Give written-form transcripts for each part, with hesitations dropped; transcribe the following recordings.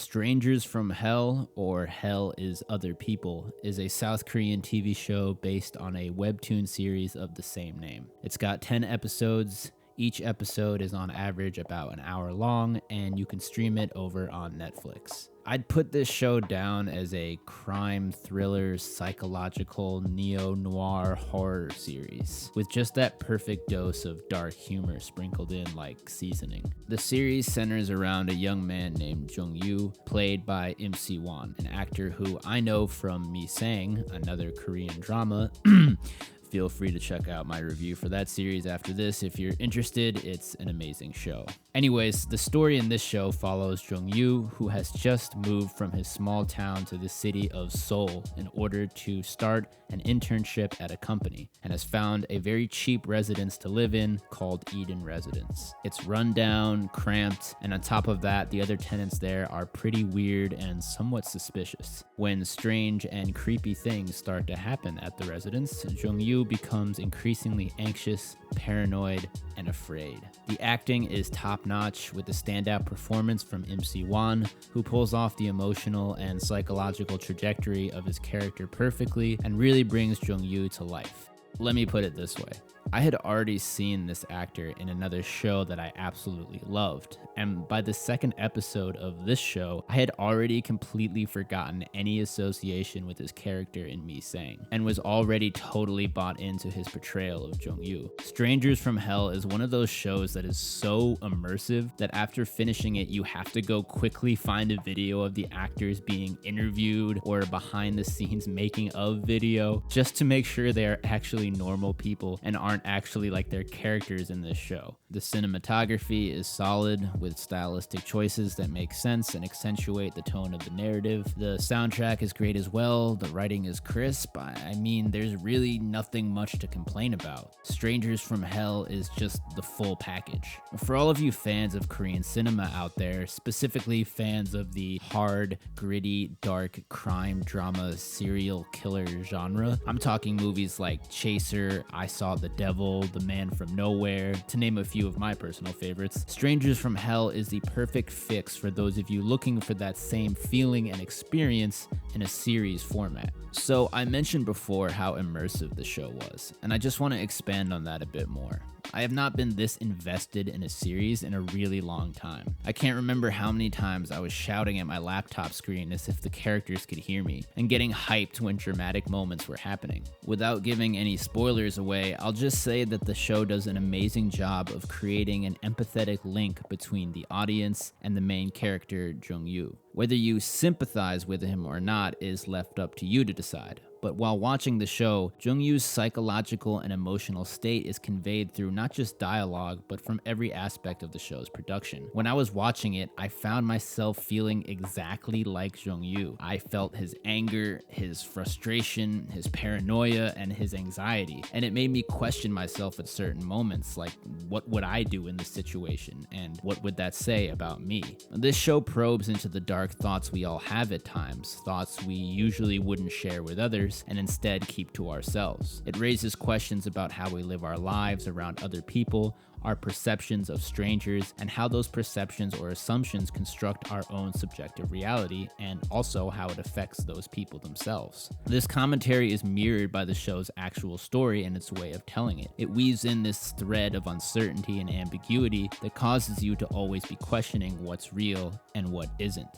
Strangers from Hell, or Hell is Other People, is a South Korean TV show based on a webtoon series of the same name. It's got 10 episodes. Each episode is on average about an hour long, and you can stream it over on Netflix. I'd put this show down as a crime thriller, psychological, neo-noir horror series, with just that perfect dose of dark humor sprinkled in like seasoning. The series centers around a young man named Jung-yu, played by Im Si-won, an actor who I know from Me Sang, another Korean drama. Feel free to check out my review for that series after this if you're interested. It's an amazing show. Anyways, the story in this show follows Jung-yu, who has just moved from his small town to the city of Seoul in order to start an internship at a company, and has found a very cheap residence to live in called Eden Residence. It's run down, cramped, and on top of that, the other tenants there are pretty weird and somewhat suspicious. When strange and creepy things start to happen at the residence, Jung-yu becomes increasingly anxious, paranoid, and afraid. The acting is top-notch, with a standout performance from Im Si-won, who pulls off the emotional and psychological trajectory of his character perfectly and really brings Jung-yu to life. Let me put it this way. I had already seen this actor in another show that I absolutely loved, and by the second episode of this show, I had already completely forgotten any association with his character in Me Sang, and was already totally bought into his portrayal of Jung-yu. Strangers from Hell is one of those shows that is so immersive that after finishing it, you have to go quickly find a video of the actors being interviewed or behind the scenes making of video, just to make sure they are actually normal people and aren't actually like their characters in this show. The cinematography is solid, with stylistic choices that make sense and accentuate the tone of the narrative. The soundtrack is great as well. The writing is crisp. I mean, there's really nothing much to complain about. Strangers from Hell is just the full package. For all of you fans of Korean cinema out there, specifically fans of the hard, gritty, dark crime drama serial killer genre, I'm talking movies like Chaser, I Saw the Devil, The Man from Nowhere, to name a few of my personal favorites. Strangers from Hell is the perfect fix for those of you looking for that same feeling and experience in a series format. So I mentioned before how immersive the show was, and I just want to expand on that a bit more. I have not been this invested in a series in a really long time. I can't remember how many times I was shouting at my laptop screen as if the characters could hear me, and getting hyped when dramatic moments were happening. Without giving any spoilers away, I'll just say that the show does an amazing job of creating an empathetic link between the audience and the main character, Jung-yu. Whether you sympathize with him or not is left up to you to decide. But while watching the show, Jung-yu's psychological and emotional state is conveyed through not just dialogue, but from every aspect of the show's production. When I was watching it, I found myself feeling exactly like Jung-yu. I felt his anger, his frustration, his paranoia, and his anxiety. And it made me question myself at certain moments, like, what would I do in this situation? And what would that say about me? This show probes into the dark thoughts we all have at times, thoughts we usually wouldn't share with others, and instead keep to ourselves. It raises questions about how we live our lives around other people, our perceptions of strangers, and how those perceptions or assumptions construct our own subjective reality, and also how it affects those people themselves. This commentary is mirrored by the show's actual story and its way of telling it. It weaves in this thread of uncertainty and ambiguity that causes you to always be questioning what's real and what isn't.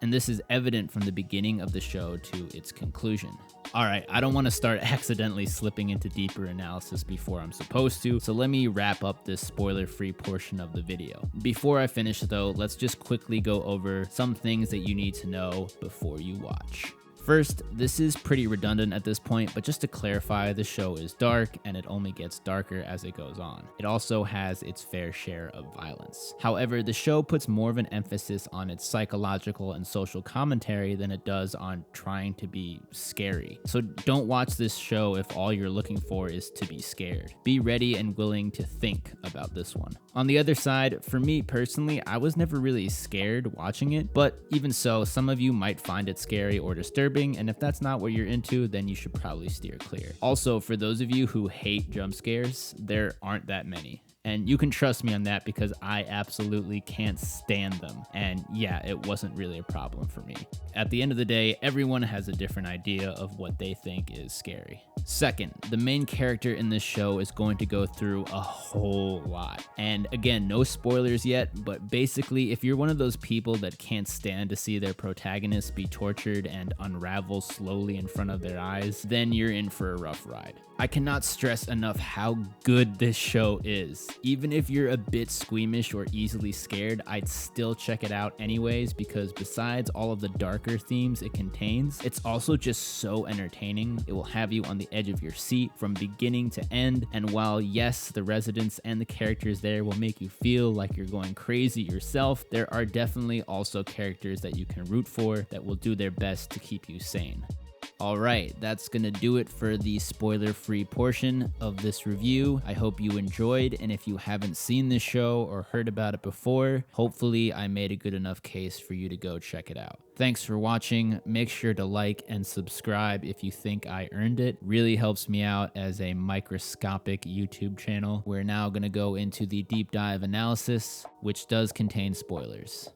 And this is evident from the beginning of the show to its conclusion. Alright, I don't want to start accidentally slipping into deeper analysis before I'm supposed to, so let me wrap up this spoiler-free portion of the video. Before I finish though, let's just quickly go over some things that you need to know before you watch. First, this is pretty redundant at this point, but just to clarify, the show is dark and it only gets darker as it goes on. It also has its fair share of violence. However, the show puts more of an emphasis on its psychological and social commentary than it does on trying to be scary. So don't watch this show if all you're looking for is to be scared. Be ready and willing to think about this one. On the other side, for me personally, I was never really scared watching it, but even so, some of you might find it scary or disturbing, and if that's not what you're into, then you should probably steer clear. Also, for those of you who hate jump scares, there aren't that many. And you can trust me on that because I absolutely can't stand them. And yeah, it wasn't really a problem for me. At the end of the day, everyone has a different idea of what they think is scary. Second, the main character in this show is going to go through a whole lot. And again, no spoilers yet, but basically, if you're one of those people that can't stand to see their protagonist be tortured and unravel slowly in front of their eyes, then you're in for a rough ride. I cannot stress enough how good this show is. Even if you're a bit squeamish or easily scared, I'd still check it out anyways, because besides all of the darker themes it contains, it's also just so entertaining. It will have you on the edge of your seat from beginning to end, and while yes, the residents and the characters there will make you feel like you're going crazy yourself, there are definitely also characters that you can root for that will do their best to keep you sane. Alright, that's gonna do it for the spoiler-free portion of this review. I hope you enjoyed, and if you haven't seen this show or heard about it before, hopefully I made a good enough case for you to go check it out. Thanks for watching. Make sure to like and subscribe if you think I earned it. Really helps me out as a microscopic YouTube channel. We're now gonna go into the deep dive analysis, which does contain spoilers.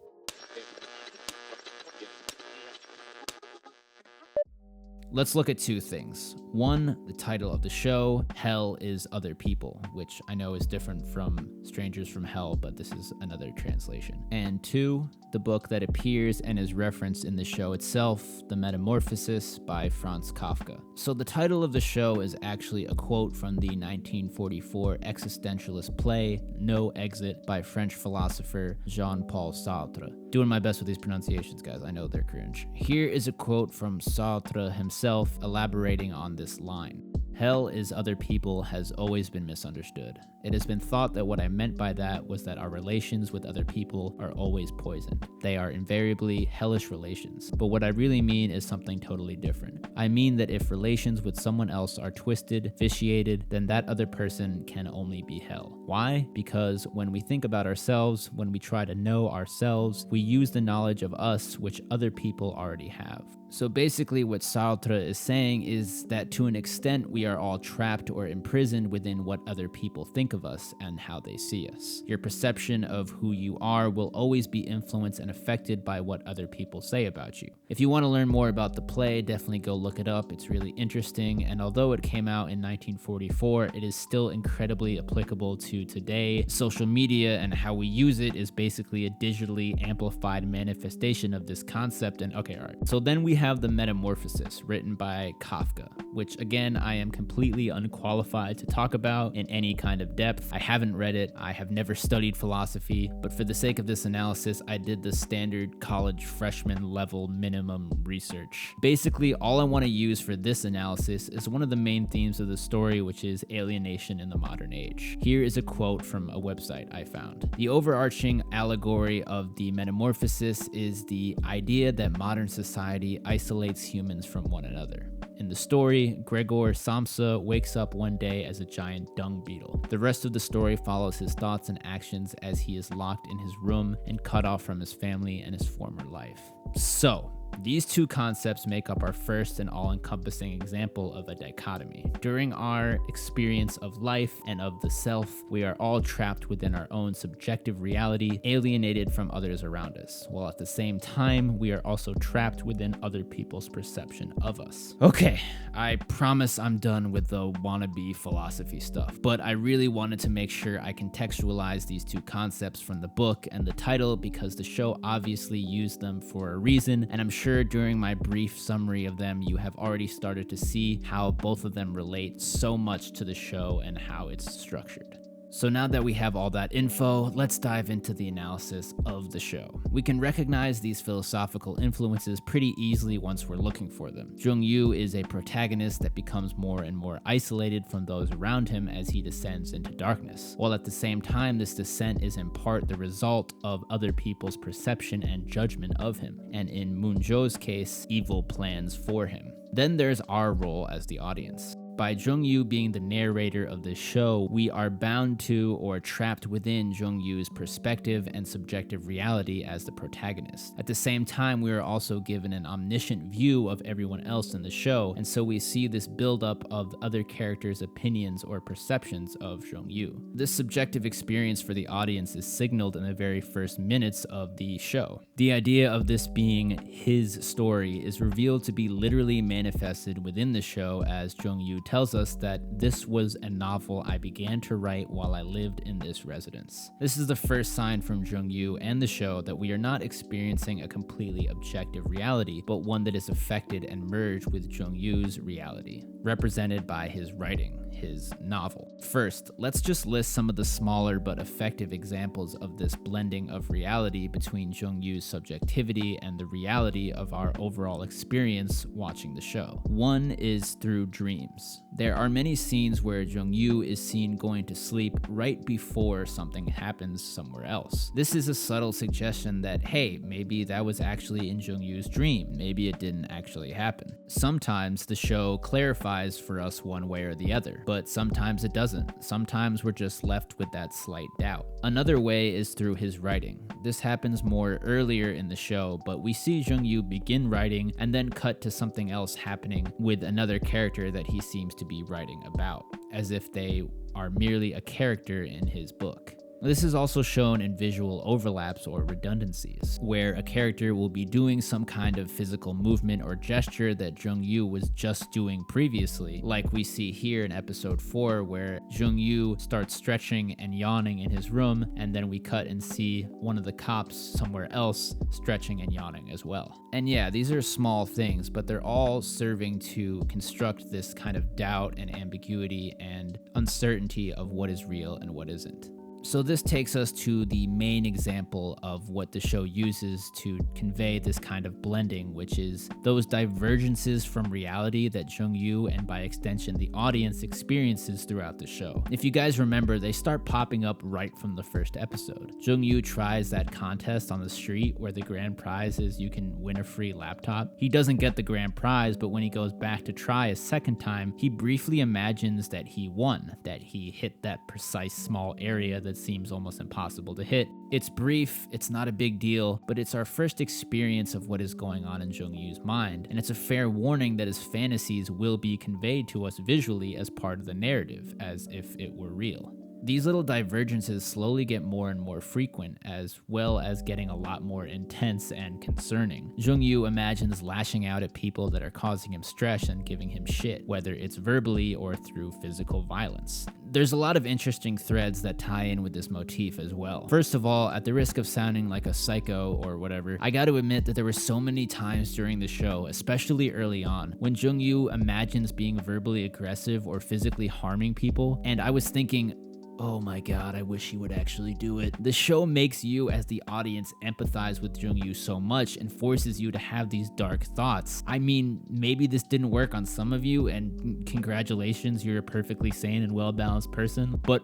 Let's look at two things. One, the title of the show, Hell is Other People, which I know is different from Strangers from Hell, but this is another translation. And two, the book that appears and is referenced in the show itself, The Metamorphosis by Franz Kafka. So the title of the show is actually a quote from the 1944 existentialist play, No Exit by French philosopher Jean-Paul Sartre. Doing my best with these pronunciations, guys. I know they're cringe. Here is a quote from Sartre himself elaborating on this line. Hell is other people has always been misunderstood. It has been thought that what I meant by that was that our relations with other people are always poisoned. They are invariably hellish relations. But what I really mean is something totally different. I mean that if relations with someone else are twisted, vitiated, then that other person can only be hell. Why? Because when we think about ourselves, when we try to know ourselves, we use the knowledge of us which other people already have. So basically what Sartre is saying is that to an extent we are all trapped or imprisoned within what other people think of us and how they see us. Your perception of who you are will always be influenced and affected by what other people say about you. If you want to learn more about the play, definitely go look it up. It's really interesting, and although it came out in 1944, it is still incredibly applicable to today. Social media and how we use it is basically a digitally amplified manifestation of this concept. And okay, all right. So then we have The Metamorphosis, written by Kafka, which again, I am completely unqualified to talk about in any kind of depth. I haven't read it. I have never studied philosophy, but for the sake of this analysis, I did the standard college freshman level minimum research. Basically, all I want to use for this analysis is one of the main themes of the story, which is alienation in the modern age. Here is a quote from a website I found. The overarching allegory of The Metamorphosis is the idea that modern society isolates humans from one another. In the story, Gregor Samsa wakes up one day as a giant dung beetle. The rest of the story follows his thoughts and actions as he is locked in his room and cut off from his family and his former life. So, these two concepts make up our first and all-encompassing example of a dichotomy. During our experience of life and of the self, we are all trapped within our own subjective reality, alienated from others around us, while at the same time, we are also trapped within other people's perception of us. Okay, I promise I'm done with the wannabe philosophy stuff, but I really wanted to make sure I contextualize these two concepts from the book and the title because the show obviously used them for a reason, and I'm sure during my brief summary of them, you have already started to see how both of them relate so much to the show and how it's structured. So now that we have all that info, let's dive into the analysis of the show. We can recognize these philosophical influences pretty easily once we're looking for them. Jung-Yu is a protagonist that becomes more and more isolated from those around him as he descends into darkness, while at the same time this descent is in part the result of other people's perception and judgment of him, and in Moon-Jo's case, evil plans for him. Then there's our role as the audience. By Jung-Yoo being the narrator of this show, we are bound to or trapped within Jung-Yoo's perspective and subjective reality as the protagonist. At the same time, we are also given an omniscient view of everyone else in the show, and so we see this buildup of other characters' opinions or perceptions of Jung-Yoo. This subjective experience for the audience is signaled in the very first minutes of the show. The idea of this being his story is revealed to be literally manifested within the show as Jung-Yoo tells us that this was a novel I began to write while I lived in this residence. This is the first sign from Jung-Yoo and the show that we are not experiencing a completely objective reality, but one that is affected and merged with Jung-Yoo's reality, represented by his writing, his novel. First, let's just list some of the smaller but effective examples of this blending of reality between Jung-Yoo's subjectivity and the reality of our overall experience watching the show. One is through dreams. There are many scenes where Jung-Yoo is seen going to sleep right before something happens somewhere else. This is a subtle suggestion that, hey, maybe that was actually in Jung-Yoo's dream. Maybe it didn't actually happen. Sometimes the show clarifies for us one way or the other, but sometimes it doesn't. Sometimes we're just left with that slight doubt. Another way is through his writing. This happens more earlier in the show, but we see Jung-Yoo begin writing and then cut to something else happening with another character that he seems to be writing about, as if they are merely a character in his book. This is also shown in visual overlaps or redundancies, where a character will be doing some kind of physical movement or gesture that Jung-Yoo was just doing previously, like we see here in episode 4, where Jung-Yoo starts stretching and yawning in his room, and then we cut and see one of the cops somewhere else stretching and yawning as well. And yeah, these are small things, but they're all serving to construct this kind of doubt and ambiguity and uncertainty of what is real and what isn't. So this takes us to the main example of what the show uses to convey this kind of blending, which is those divergences from reality that Jung-Yoo and by extension the audience experiences throughout the show. If you guys remember, they start popping up right from the first episode. Jung-Yoo tries that contest on the street where the grand prize is you can win a free laptop. He doesn't get the grand prize, but when he goes back to try a second time, he briefly imagines that he won, that he hit that precise small area that seems almost impossible to hit. It's brief, it's not a big deal, but it's our first experience of what is going on in Jung-Yoo's mind, and it's a fair warning that his fantasies will be conveyed to us visually as part of the narrative, as if it were real. These little divergences slowly get more and more frequent, as well as getting a lot more intense and concerning. Jung-Yoo imagines lashing out at people that are causing him stress and giving him shit, whether it's verbally or through physical violence. There's a lot of interesting threads that tie in with this motif as well. First of all, at the risk of sounding like a psycho or whatever, I gotta admit that there were so many times during the show, especially early on, when Jung-Yoo imagines being verbally aggressive or physically harming people, and I was thinking, oh my god, I wish he would actually do it. The show makes you, as the audience, empathize with Jung-Yoo so much and forces you to have these dark thoughts. I mean, maybe this didn't work on some of you, and congratulations, you're a perfectly sane and well-balanced person, but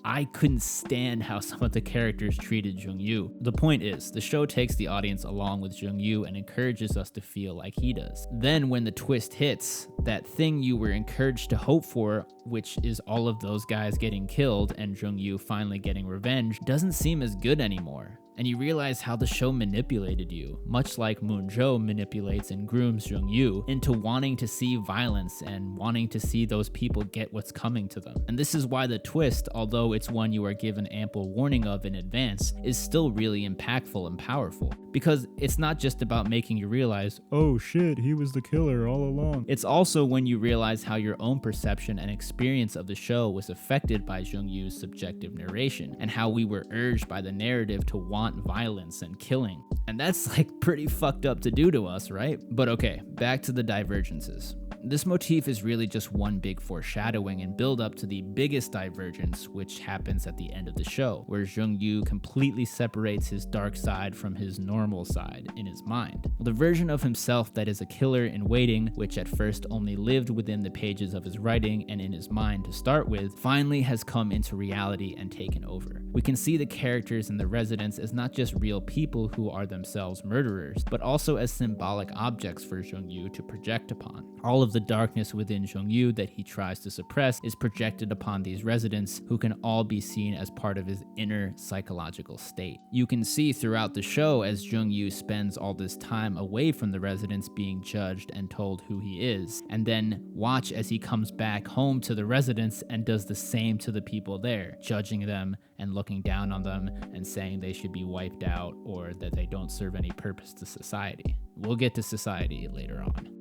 I couldn't stand how some of the characters treated Jung-Yoo. The point is, the show takes the audience along with Jung-Yoo and encourages us to feel like he does. Then when the twist hits, that thing you were encouraged to hope for, which is all of those guys getting killed and Jung-Yoo finally getting revenge, doesn't seem as good anymore. And you realize how the show manipulated you, much like Moon-jo manipulates and grooms Jung-Yoo into wanting to see violence and wanting to see those people get what's coming to them. And this is why the twist, although it's one you are given ample warning of in advance, is still really impactful and powerful. Because it's not just about making you realize, oh shit, he was the killer all along. It's also when you realize how your own perception and experience of the show was affected by Jung-Yoo's subjective narration, and how we were urged by the narrative to want violence and killing. And that's like pretty fucked up to do to us, right? But okay, back to the divergences. This motif is really just one big foreshadowing and build up to the biggest divergence, which happens at the end of the show, where Jung-Yoo completely separates his dark side from his normal side in his mind. The version of himself that is a killer in waiting, which at first only lived within the pages of his writing and in his mind to start with, finally has come into reality and taken over. We can see the characters in the residence as not just real people who are themselves murderers, but also as symbolic objects for Jung-Yoo to project upon. All of of the darkness within Jung-yu that he tries to suppress is projected upon these residents, who can all be seen as part of his inner psychological state. You can see throughout the show as Jung-yu spends all this time away from the residents being judged and told who he is, and then watch as he comes back home to the residents and does the same to the people there, judging them and looking down on them and saying they should be wiped out or that they don't serve any purpose to society. We'll get to society later on.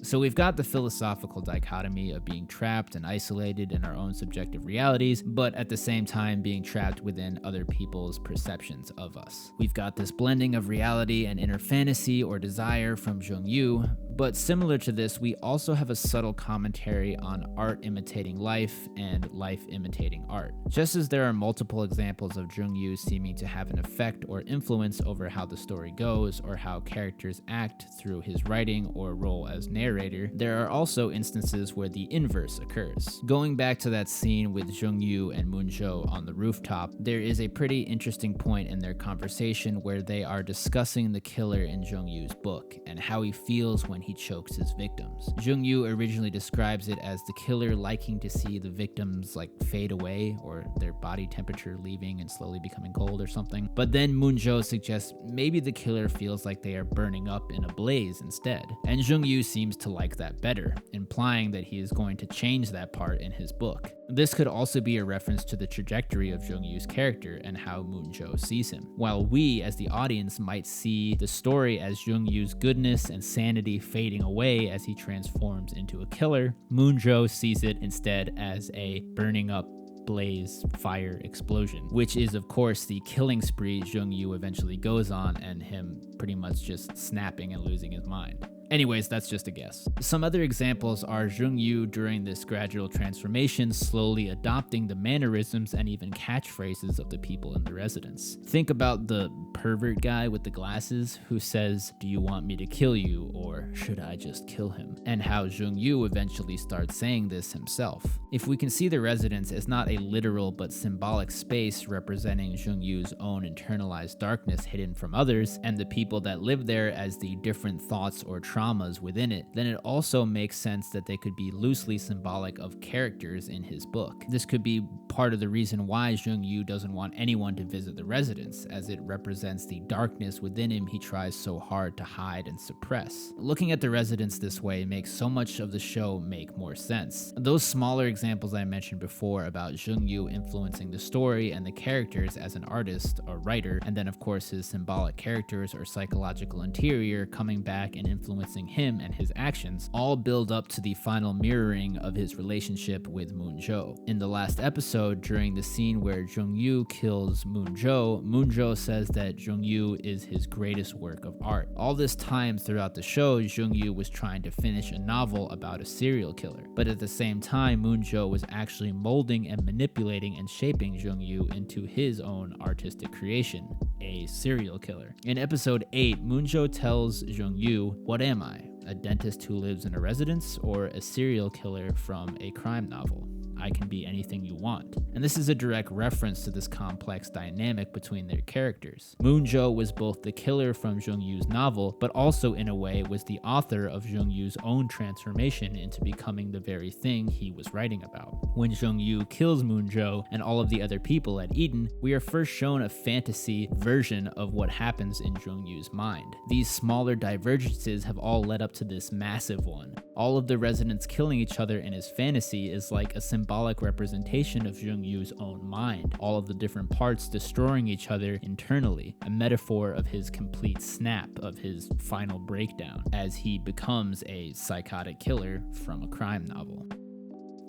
So we've got the philosophical dichotomy of being trapped and isolated in our own subjective realities, but at the same time being trapped within other people's perceptions of us. We've got this blending of reality and inner fantasy or desire from Jung-yu, but similar to this, we also have a subtle commentary on art imitating life and life imitating art. Just as there are multiple examples of Jung-yu seeming to have an effect or influence over how the story goes or how characters act through his writing or role as narrator, there are also instances where the inverse occurs. Going back to that scene with Jung-yu and Moon-jo on the rooftop, there is a pretty interesting point in their conversation where they are discussing the killer in Jung-yu's book and how he feels when he chokes his victims. Jung-yu originally describes it as the killer liking to see the victims fade away or their body temperature leaving and slowly becoming cold or something. But then Moon-jo suggests maybe the killer feels like they are burning up in a blaze instead. And Jung-yu seems to like that better, implying that he is going to change that part in his book. This could also be a reference to the trajectory of Jung-yu's character and how Moon-jo sees him. While we, as the audience, might see the story as Jung-yu's goodness and sanity fading away as he transforms into a killer, Moon-jo sees it instead as a burning up blaze, fire, explosion, which is of course the killing spree Jung-yu eventually goes on and him pretty much just snapping and losing his mind. Anyways, that's just a guess. Some other examples are Jung-yu during this gradual transformation slowly adopting the mannerisms and even catchphrases of the people in the residence. Think about the pervert guy with the glasses who says, "Do you want me to kill you?" or "Should I just kill him?" and how Jung-yu eventually starts saying this himself. If we can see the residence as not a literal but symbolic space representing Jung-yu's own internalized darkness hidden from others, and the people that live there as the different thoughts or traumas within it, then it also makes sense that they could be loosely symbolic of characters in his book. This could be part of the reason why Jung-yu doesn't want anyone to visit the residence, as it represents the darkness within him he tries so hard to hide and suppress. Looking at the residence this way makes so much of the show make more sense. Those smaller examples I mentioned before about Jung-yu influencing the story and the characters as an artist or writer, and then of course his symbolic characters or psychological interior coming back and influencing him and his actions, all build up to the final mirroring of his relationship with Moon-jo. In the last episode, during the scene where Jung-yu kills Moon-jo, Moon-jo says that Jung-yu is his greatest work of art. All this time throughout the show, Jung-yu was trying to finish a novel about a serial killer, but at the same time, Moon-jo was actually molding and manipulating and shaping Jung-yu into his own artistic creation, a serial killer. In episode 8, Moon-jo tells Jung-yu, "What am I? A dentist who lives in a residence or a serial killer from a crime novel? I can be anything you want." And this is a direct reference to this complex dynamic between their characters. Moon-jo was both the killer from Jung-yu's novel, but also in a way was the author of Jung-yu's own transformation into becoming the very thing he was writing about. When Jung-yu kills Moon-jo and all of the other people at Eden, we are first shown a fantasy version of what happens in Jung-yu's mind. These smaller divergences have all led up to this massive one. All of the residents killing each other in his fantasy is like a symbolic representation of Jung-yu's own mind, all of the different parts destroying each other internally, a metaphor of his complete snap, of his final breakdown, as he becomes a psychotic killer from a crime novel.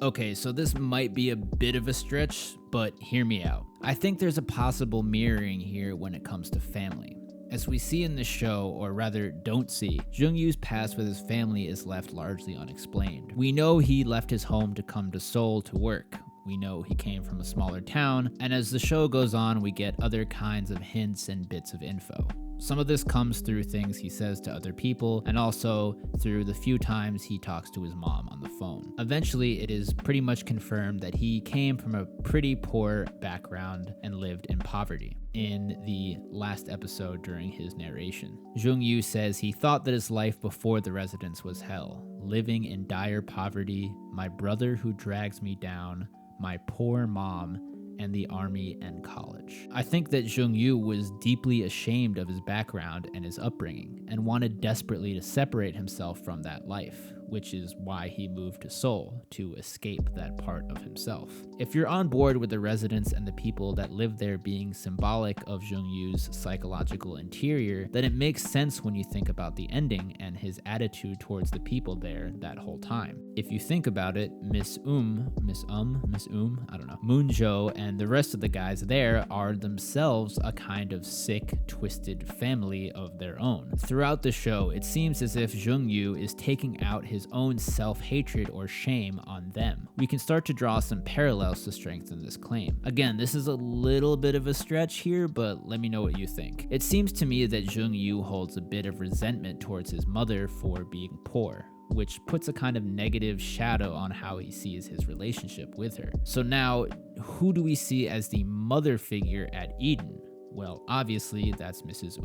Okay, so this might be a bit of a stretch, but hear me out. I think there's a possible mirroring here when it comes to family. As we see in the show, or rather don't see, Jung-yu's past with his family is left largely unexplained. We know he left his home to come to Seoul to work. We know he came from a smaller town, and as the show goes on, we get other kinds of hints and bits of info. Some of this comes through things he says to other people, and also through the few times he talks to his mom on the phone. Eventually, it is pretty much confirmed that he came from a pretty poor background and lived in poverty. In the last episode during his narration, Jung Yu says he thought that his life before the residence was hell, living in dire poverty, my brother who drags me down, my poor mom, and the army and college. I think that Jung Yu was deeply ashamed of his background and his upbringing, and wanted desperately to separate himself from that life, which is why he moved to Seoul, to escape that part of himself. If you're on board with the residents and the people that live there being symbolic of Jung Yu's psychological interior, then it makes sense when you think about the ending and his attitude towards the people there that whole time. If you think about it, Miss I don't know, Moon-jo and the rest of the guys there are themselves a kind of sick, twisted family of their own. Throughout the show, it seems as if Jung Yu is taking out his own self-hatred or shame on them. We can start to draw some parallels to strengthen this claim. Again, this is a little bit of a stretch here, but let me know what you think. It seems to me that Jung Yu holds a bit of resentment towards his mother for being poor, which puts a kind of negative shadow on how he sees his relationship with her. So now, who do we see as the mother figure at Eden? Well, obviously, that's Mrs.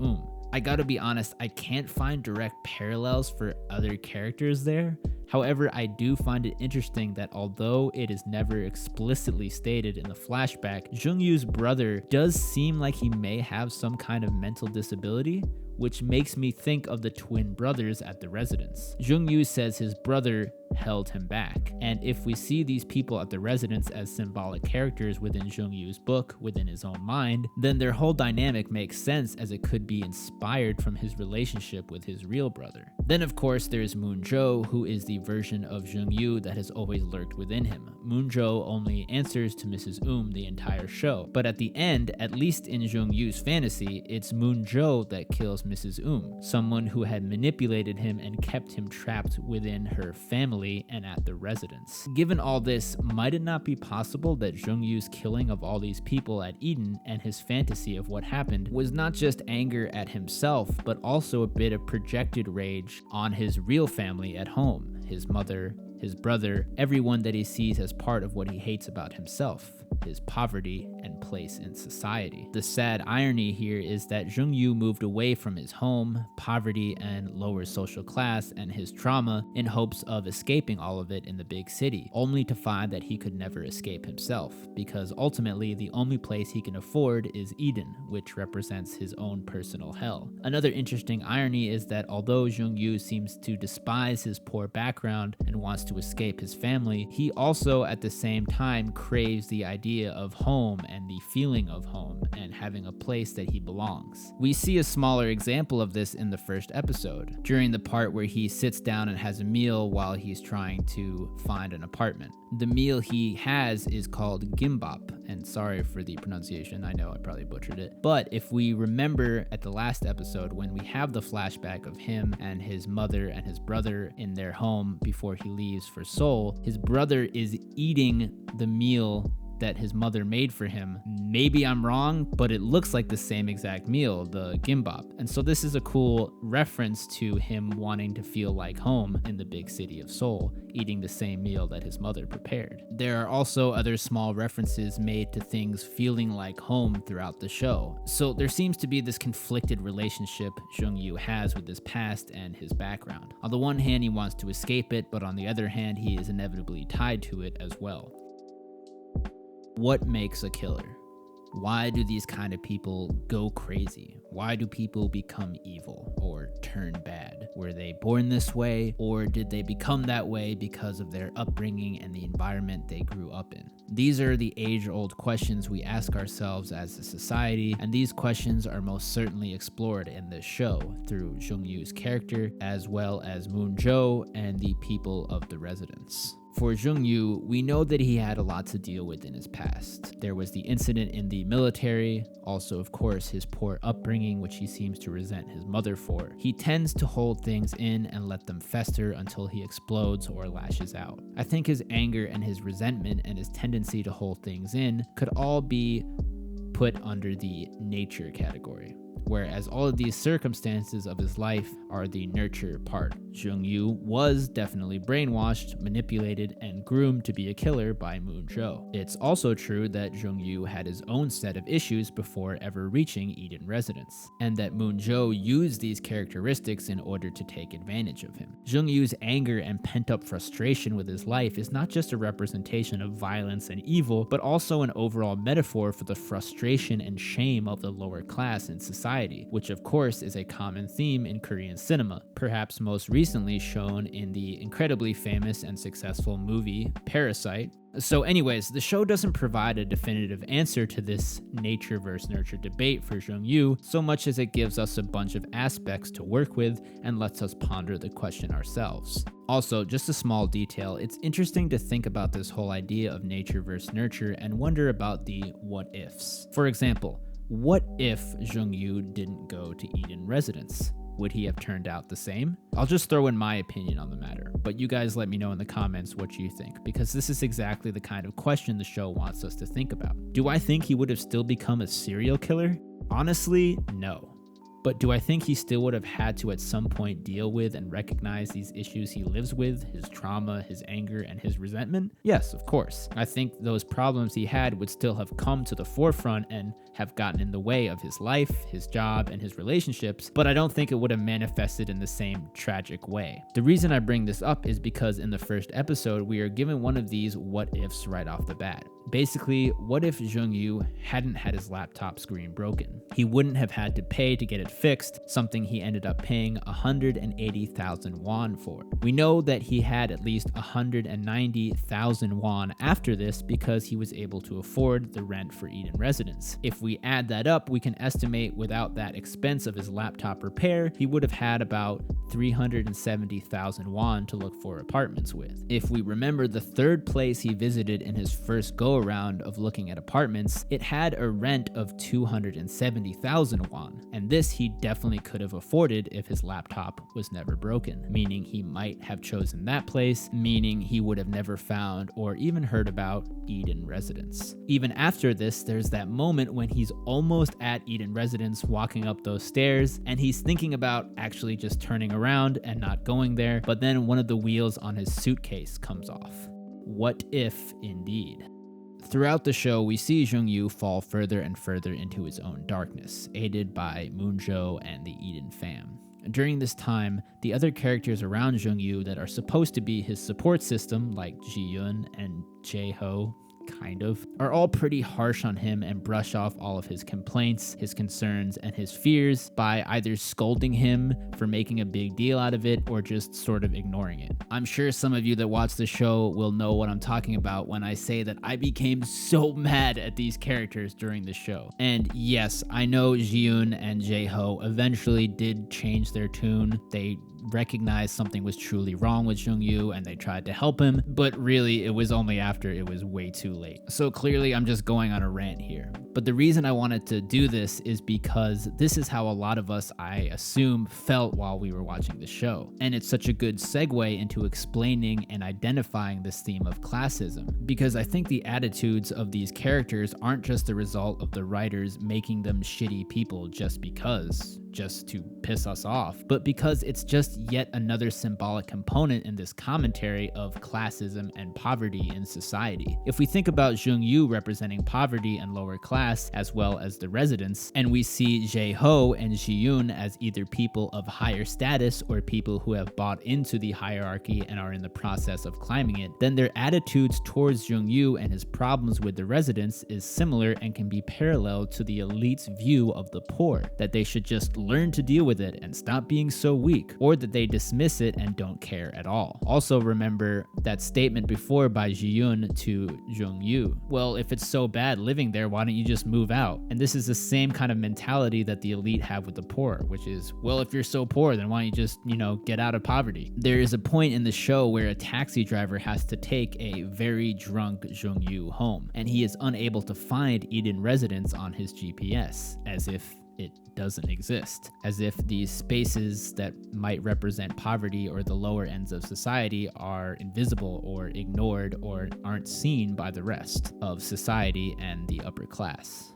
I gotta be honest, I can't find direct parallels for other characters there. However, I do find it interesting that although it is never explicitly stated in the flashback, Jung Yu's brother does seem like he may have some kind of mental disability, which makes me think of the twin brothers at the residence. Jung Yu says his brother held him back, and if we see these people at the residence as symbolic characters within Jung Yu's book, within his own mind, then their whole dynamic makes sense, as it could be inspired from his relationship with his real brother. Then of course there's Moon-jo, who is the version of Jung Yu that has always lurked within him. Moon-jo only answers to Mrs. the entire show, but at the end, at least in Jung Yu's fantasy, it's Moon-jo that kills Mrs. Someone who had manipulated him and kept him trapped within her family and at the residence. Given all this, might it not be possible that Jung Yu's killing of all these people at Eden and his fantasy of what happened was not just anger at himself, but also a bit of projected rage on his real family at home, his mother, his brother, everyone that he sees as part of what he hates about himself, his poverty and place in society. The sad irony here is that Jung Yu moved away from his home, poverty, and lower social class and his trauma in hopes of escaping all of it in the big city, only to find that he could never escape himself, because ultimately the only place he can afford is Eden, which represents his own personal hell. Another interesting irony is that although Jung Yu seems to despise his poor background and wants to escape his family, he also at the same time craves the idea of home and the feeling of home and having a place that he belongs. We see a smaller example of this in the first episode, during the part where he sits down and has a meal while he's trying to find an apartment. The meal he has is called gimbap, and sorry for the pronunciation, I know I probably butchered it, but if we remember at the last episode when we have the flashback of him and his mother and his brother in their home before he leaves for Seoul, his brother is eating the meal that his mother made for him. Maybe I'm wrong, but it looks like the same exact meal, the gimbap. And so this is a cool reference to him wanting to feel like home in the big city of Seoul, eating the same meal that his mother prepared. There are also other small references made to things feeling like home throughout the show. So there seems to be this conflicted relationship Jung Yu has with his past and his background. On the one hand, he wants to escape it, but on the other hand, he is inevitably tied to it as well. What makes a killer? Why do these kind of people go crazy? Why do people become evil or turn bad? Were they born this way, or did they become that way because of their upbringing and the environment they grew up in? These are the age-old questions we ask ourselves as a society, and these questions are most certainly explored in this show through Jung Yu's character, as well as Moon-jo and the people of the residence. For Jung-yu, we know that he had a lot to deal with in his past. There was the incident in the military, also of course his poor upbringing, which he seems to resent his mother for. He tends to hold things in and let them fester until he explodes or lashes out. I think his anger and his resentment and his tendency to hold things in could all be put under the nature category, whereas all of these circumstances of his life are the nurture part. Jung-yu was definitely brainwashed, manipulated, and groomed to be a killer by Moon-jo. It's also true that Jung-yu had his own set of issues before ever reaching Eden residence, and that Moon-jo used these characteristics in order to take advantage of him. Jung-yu's anger and pent-up frustration with his life is not just a representation of violence and evil, but also an overall metaphor for the frustration and shame of the lower class in society, which of course is a common theme in Korean cinema, perhaps most recently shown in the incredibly famous and successful movie Parasite. So anyways, the show doesn't provide a definitive answer to this nature versus nurture debate for Jung-yu, so much as it gives us a bunch of aspects to work with and lets us ponder the question ourselves. Also, just a small detail, it's interesting to think about this whole idea of nature versus nurture and wonder about the what ifs. For example, what if Jung-yu didn't go to Eden residence? Would he have turned out the same? I'll just throw in my opinion on the matter, but you guys let me know in the comments what you think, because this is exactly the kind of question the show wants us to think about. Do I think he would have still become a serial killer? Honestly, no. But do I think he still would have had to at some point deal with and recognize these issues he lives with, his trauma, his anger, and his resentment? Yes, of course. I think those problems he had would still have come to the forefront and have gotten in the way of his life, his job, and his relationships, but I don't think it would have manifested in the same tragic way. The reason I bring this up is because in the first episode, we are given one of these what-ifs right off the bat. Basically, what if Jung-yu hadn't had his laptop screen broken? He wouldn't have had to pay to get it fixed, something he ended up paying 180,000 won for. We know that he had at least 190,000 won after this because he was able to afford the rent for Eden residence. If we add that up, we can estimate without that expense of his laptop repair, he would have had about 370,000 won to look for apartments with. If we remember the third place he visited in his first go-around of looking at apartments, it had a rent of 270,000 won, and this he definitely could have afforded if his laptop was never broken, meaning he might have chosen that place, meaning he would have never found or even heard about Eden residence. Even after this, there's that moment when he's almost at Eden residence walking up those stairs, and he's thinking about actually just turning around and not going there, but then one of the wheels on his suitcase comes off. What if indeed? Throughout the show, we see Jung-yu fall further and further into his own darkness, aided by Moon-jo and the Eden fam. During this time, the other characters around Jung-yu that are supposed to be his support system, like Ji-yoon and Jae-ho, are all pretty harsh on him and brush off all of his complaints, his concerns, and his fears by either scolding him for making a big deal out of it or just sort of ignoring it. I'm sure some of you that watch the show will know what I'm talking about when I say that I became so mad at these characters during the show. And yes, I know Ji-yoon and Jae-ho eventually did change their tune. They recognized something was truly wrong with Jung-yu and they tried to help him, but really it was only after it was way too late. So clearly I'm just going on a rant here. But the reason I wanted to do this is because this is how a lot of us, I assume, felt while we were watching the show. And it's such a good segue into explaining and identifying this theme of classism, because I think the attitudes of these characters aren't just the result of the writers making them shitty people just to piss us off, but because it's just yet another symbolic component in this commentary of classism and poverty in society. If we think about Jung-yu representing poverty and lower class as well as the residents, and we see Jae-ho and Ji-yoon as either people of higher status or people who have bought into the hierarchy and are in the process of climbing it, then their attitudes towards Jung-yu and his problems with the residents is similar and can be paralleled to the elite's view of the poor, that they should just learn to deal with it and stop being so weak, or that they dismiss it and don't care at all. Also remember that statement before by Ji-yoon to Jung-yu. Well, if it's so bad living there, why don't you just move out? And this is the same kind of mentality that the elite have with the poor, which is, well, if you're so poor, then why don't you just, get out of poverty? There is a point in the show where a taxi driver has to take a very drunk Jung-yu home, and he is unable to find Eden residence on his GPS, as if it doesn't exist, as if these spaces that might represent poverty or the lower ends of society are invisible or ignored or aren't seen by the rest of society and the upper class.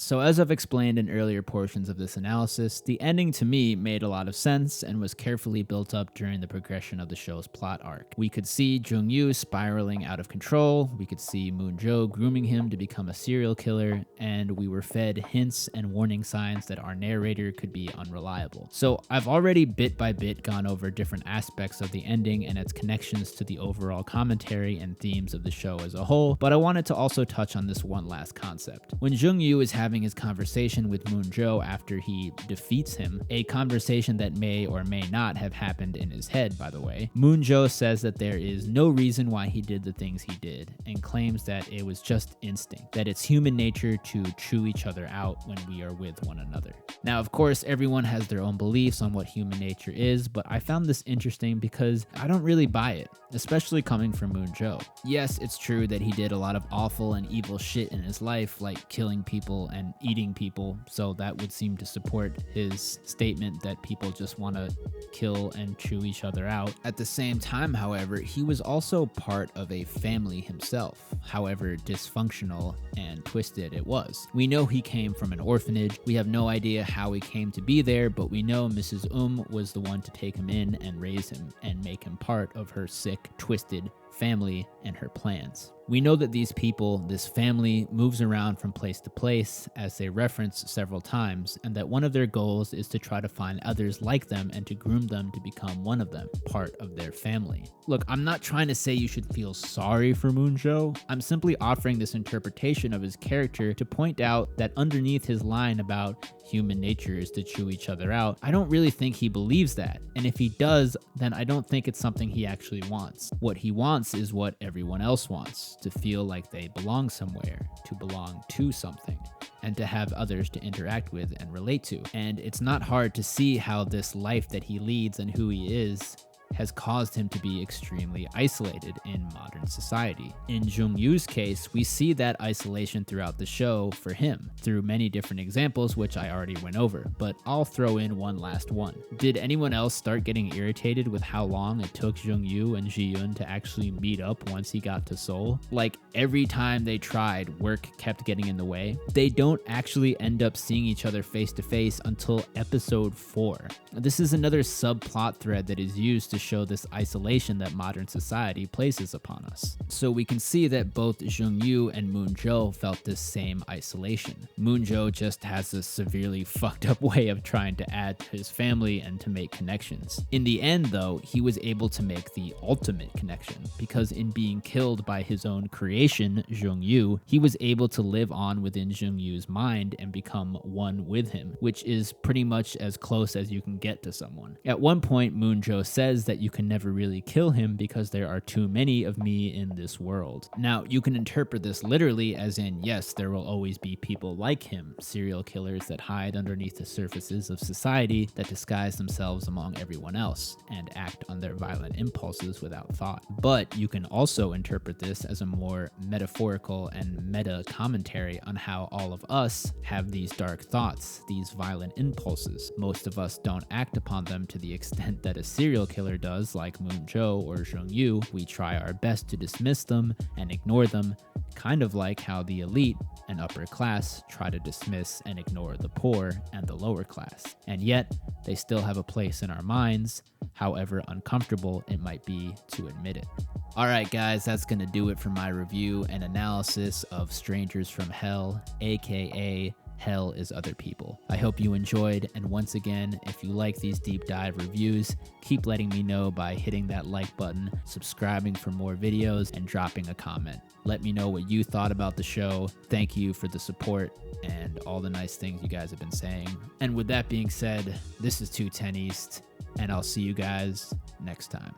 So as I've explained in earlier portions of this analysis, the ending to me made a lot of sense and was carefully built up during the progression of the show's plot arc. We could see Jung-yu spiraling out of control, we could see Moon-jo grooming him to become a serial killer, and we were fed hints and warning signs that our narrator could be unreliable. So I've already bit by bit gone over different aspects of the ending and its connections to the overall commentary and themes of the show as a whole, but I wanted to also touch on this one last concept. When Jung-yu is having his conversation with Moon-jo after he defeats him, a conversation that may or may not have happened in his head, by the way, Moon-jo says that there is no reason why he did the things he did, and claims that it was just instinct, that it's human nature to chew each other out when we are with one another. Now, of course, everyone has their own beliefs on what human nature is, but I found this interesting because I don't really buy it, especially coming from Moon-jo. Yes, it's true that he did a lot of awful and evil shit in his life, like killing people and eating people, so that would seem to support his statement that people just want to kill and chew each other out. At the same time, however, he was also part of a family himself, however dysfunctional and twisted it was. We know he came from an orphanage. We have no idea how he came to be there, but we know Mrs. Was the one to take him in and raise him and make him part of her sick, twisted family and her plans. We know that these people, this family, moves around from place to place, as they reference several times, and that one of their goals is to try to find others like them and to groom them to become one of them, part of their family. Look, I'm not trying to say you should feel sorry for Moon-jo. I'm simply offering this interpretation of his character to point out that underneath his line about human nature is to chew each other out, I don't really think he believes that. And if he does, then I don't think it's something he actually wants. What he wants is what everyone else wants, to feel like they belong somewhere, to belong to something, and to have others to interact with and relate to. And it's not hard to see how this life that he leads and who he is has caused him to be extremely isolated in modern society. In Jung-yu's case, we see that isolation throughout the show for him, through many different examples which I already went over, but I'll throw in one last one. Did anyone else start getting irritated with how long it took Jung-yu and Ji-yoon to actually meet up once he got to Seoul? Like, every time they tried, work kept getting in the way. They don't actually end up seeing each other face to face until episode 4. This is another subplot thread that is used to show this isolation that modern society places upon us. So we can see that both Jung-yu and Moon-jo felt this same isolation. Moon-jo just has a severely fucked up way of trying to add to his family and to make connections. In the end, though, he was able to make the ultimate connection, because in being killed by his own creation, Jung-yu, he was able to live on within Jung-yu's mind and become one with him, which is pretty much as close as you can get to someone. At one point, Moon-jo says that you can never really kill him because there are too many of me in this world. Now, you can interpret this literally as in, yes, there will always be people like him, serial killers that hide underneath the surfaces of society, that disguise themselves among everyone else, and act on their violent impulses without thought. But you can also interpret this as a more metaphorical and meta commentary on how all of us have these dark thoughts, these violent impulses. Most of us don't act upon them to the extent that a serial killer does, like Moon-jo or Jung-yu. We try our best to dismiss them and ignore them, kind of like how the elite and upper class try to dismiss and ignore the poor and the lower class. And yet, they still have a place in our minds, however uncomfortable it might be to admit it. Alright guys, that's gonna do it for my review and analysis of Strangers from Hell, aka hell is other people. I hope you enjoyed, and once again, if you like these deep dive reviews, keep letting me know by hitting that like button, subscribing for more videos, and dropping a comment. Let me know what you thought about the show. Thank you for the support and all the nice things you guys have been saying. And with that being said, this is 210 East, and I'll see you guys next time.